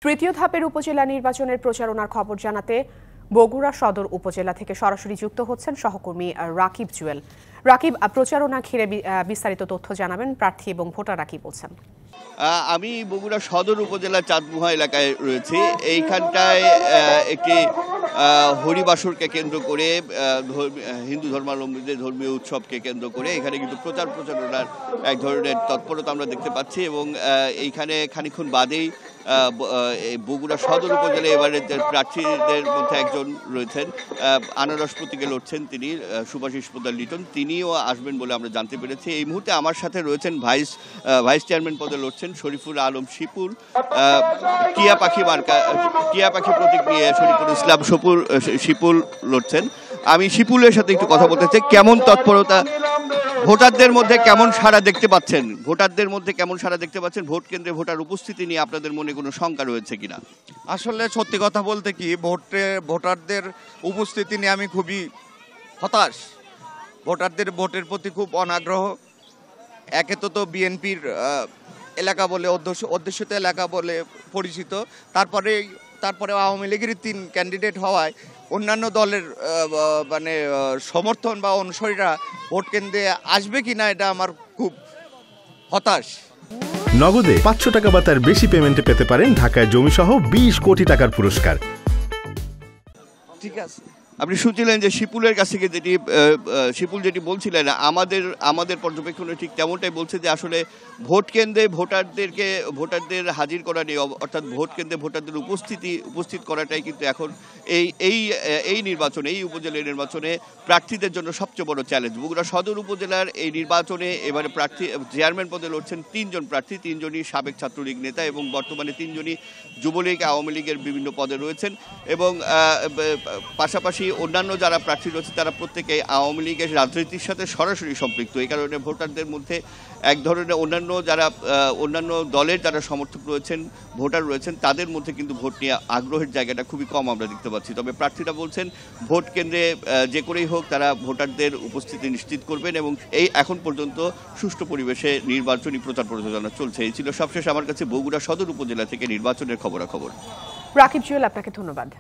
তৃতীয় ধাপের উপজেলা নির্বাচনের প্রচারণার খবর জানাতে বগুড়া সদর উপজেলা থেকে সরাসরি যুক্ত হচ্ছেন সহকর্মী রাকিব জুয়েল। রাকিব, প্রচারণা ঘিরে বিস্তারিত তথ্য জানাবেন, প্রার্থী এবং ভোটাররা কি বলছেন? আমি বগুড়া সদর উপজেলার চাঁদমুহা এলাকায় রয়েছি। এইখানটায় একটি হরিবাসরকে কেন্দ্র করে হিন্দু ধর্মাবলম্বীদের ধর্মীয় উৎসবকে কেন্দ্র করে এখানে কিন্তু প্রচারণার এক ধরনের তৎপরতা আমরা দেখতে পাচ্ছি এবং এইখানে খানিকক্ষণ বাদেই বগুড়া সদর উপজেলায় এবারে প্রার্থীদের মধ্যে একজন রয়েছেন, আনারস প্রতীকে লড়ছেন তিনি, শুভাশিস পোদ্দার লিটন, তিনিও আসবেন বলে আমরা জানতে পেরেছি। এই মুহূর্তে আমার সাথে রয়েছেন ভাইস চেয়ারম্যান পদে লড়ছেন শরীফুল আলম শিপুল, টিয়া পাখি প্রতীক নিয়ে শরীফুল ইসলাম শিপুল লড়ছেন। আমি শিপুলের সাথে একটু কথা বলতে চাই, কেমন তৎপরতা, ভোটারদের মধ্যে কেমন সাড়া দেখতে পাচ্ছেন, ভোট কেন্দ্রে ভোটার উপস্থিতি নিয়ে আপনাদের মনে কোনো শঙ্কা রয়েছে কিনা? আসলে সত্যি কথা বলতে কি, ভোটারদের উপস্থিতি নিয়ে আমি খুবই হতাশ। ভোটারদের ভোটের প্রতি খুব অনাগ্রহ। একে তো বিএনপির এলাকা বলে অধ্যুষিত এলাকা বলে পরিচিত, তারপরে আওয়ামী লীগের 3 ক্যান্ডিডেট হওয়ায় অন্যান্য দলের সমর্থন বা অনুসারীরা ভোট কেন্দ্রে আসবে কিনা এটা আমার খুব হতাশ। নগদে 500 টাকা বা তার বেশি পেমেন্টে পেতে পারেন ঢাকায় জমিসহ 20 কোটি টাকার পুরস্কার। ঠিক আছে, আপনি শুনছিলেন যে শিপুলের কাছ থেকে শিপুল যেটি বলছিলেন, আমাদের পর্যবেক্ষণে ঠিক তেমনটাই বলছে যে আসলে ভোট কেন্দ্রে ভোটারদের হাজির করা নিয়ে, অর্থাৎ ভোট কেন্দ্রে ভোটারদের উপস্থিত করাটাই কিন্তু এখন এই নির্বাচনে, এই উপজেলার নির্বাচনে প্রার্থীদের জন্য সবচেয়ে বড় চ্যালেঞ্জ। বগুড়া সদর উপজেলার এই নির্বাচনে এবারে চেয়ারম্যান পদে লড়ছেন 3 জন প্রার্থী, 3 জনই সাবেক ছাত্রলীগ নেতা এবং বর্তমানে 3 জনই যুবলীগ আওয়ামী লীগের বিভিন্ন পদে রয়েছেন এবং পাশাপাশি অন্যান্য যারা প্রার্থী রয়েছে তারা প্রত্যেকেই আওয়ামী লীগের রাজনীতির সাথে সরাসরি সম্পৃক্ত। এই কারণে ভোটারদের মধ্যে এক ধরনের অন্যান্য দলের যারা সমর্থক রয়েছেন, ভোটার রয়েছেন, তাদের মধ্যে কিন্তু ভোট নিয়ে আগ্রহের জায়গাটা খুবই কম আমরা দেখতে পাচ্ছি। তবে প্রার্থীরা বলছেন ভোট কেন্দ্রে যে করেই হোক তারা ভোটারদের উপস্থিতি নিশ্চিত করবেন এবং এই এখন পর্যন্ত সুষ্ঠু পরিবেশে নির্বাচনী প্রচার প্রচারণা চলছে। এই ছিল সবশেষ আমার কাছে বগুড়া সদর উপজেলা থেকে নির্বাচনের খবরাখবর। রাকিব জুয়েল, আপনাকে ধন্যবাদ।